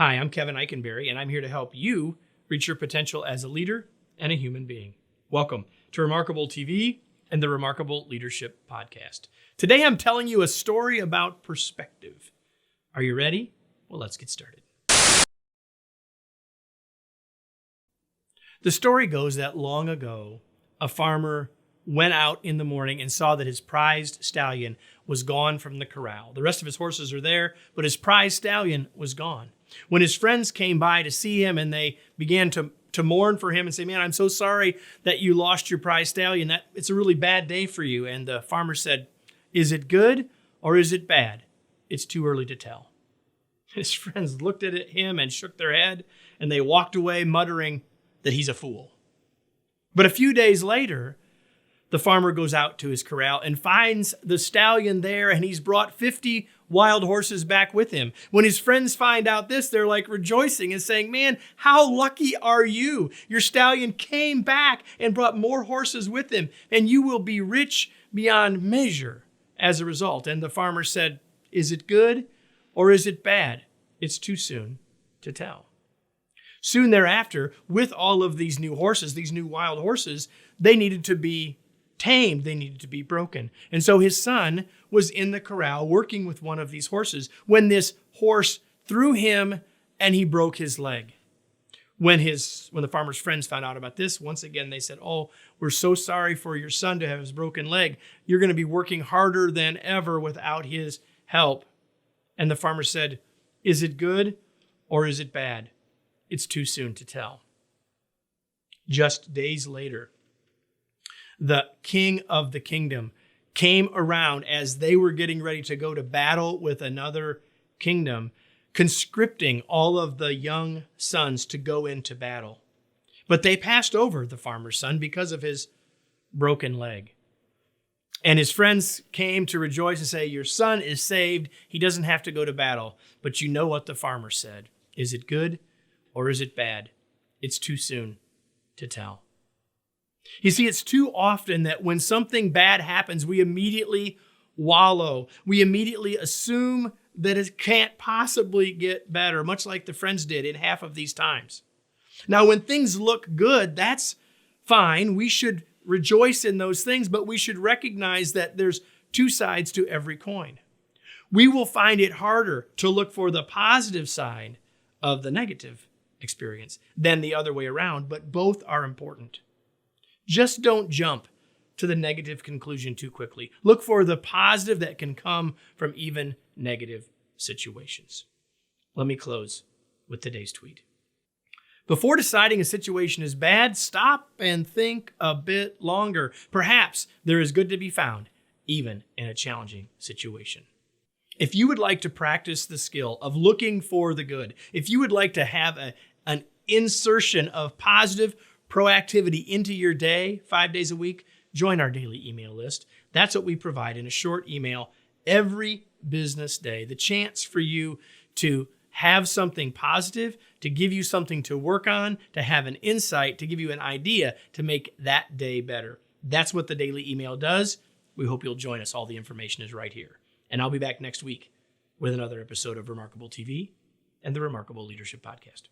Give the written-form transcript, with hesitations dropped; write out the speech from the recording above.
Hi, I'm Kevin Eikenberry, and I'm here to help you reach your potential as a leader and a human being. Welcome to Remarkable TV and the Remarkable Leadership Podcast. Today, I'm telling you a story about perspective. Are you ready? Well, let's get started. The story goes that long ago, a farmer went out in the morning and saw that his prized stallion was gone from the corral. The rest of his horses are there, but his prized stallion was gone. When his friends came by to see him and they began to mourn for him and say, "Man, I'm so sorry that you lost your prized stallion. It's a really bad day for you." And the farmer said, "Is it good or is it bad? It's too early to tell." His friends looked at him and shook their head, and they walked away muttering that he's a fool. But a few days later, the farmer goes out to his corral and finds the stallion there, and he's brought 50 wild horses back with him. When his friends find out this, they're like rejoicing and saying, "Man, how lucky are you? Your stallion came back and brought more horses with him, and you will be rich beyond measure as a result." And the farmer said, "Is it good or is it bad? It's too soon to tell." Soon thereafter, with all of these new horses, these new wild horses, they needed to be tamed, they needed to be broken. And so his son was in the corral working with one of these horses when this horse threw him and he broke his leg. When the farmer's friends found out about this, once again they said, "Oh, we're so sorry for your son to have his broken leg. You're going to be working harder than ever without his help." And the farmer said, "Is it good or is it bad? It's too soon to tell." Just days later, the king of the kingdom came around as they were getting ready to go to battle with another kingdom, conscripting all of the young sons to go into battle. But they passed over the farmer's son because of his broken leg. And his friends came to rejoice and say, "Your son is saved. He doesn't have to go to battle." But you know what the farmer said. "Is it good or is it bad? It's too soon to tell." You see, it's too often that when something bad happens, we immediately wallow. We immediately assume that it can't possibly get better, much like the friends did in half of these times. Now, when things look good, that's fine. We should rejoice in those things, but we should recognize that there's two sides to every coin. We will find it harder to look for the positive side of the negative experience than the other way around, but both are important. Just don't jump to the negative conclusion too quickly. Look for the positive that can come from even negative situations. Let me close with today's tweet. Before deciding a situation is bad, stop and think a bit longer. Perhaps there is good to be found, even in a challenging situation. If you would like to practice the skill of looking for the good, if you would like to have an insertion of positive proactivity into your day 5 days a week, join our daily email list. That's what we provide in a short email every business day. The chance for you to have something positive, to give you something to work on, to have an insight, to give you an idea to make that day better. That's what the daily email does. We hope you'll join us. All the information is right here. And I'll be back next week with another episode of Remarkable TV and the Remarkable Leadership Podcast.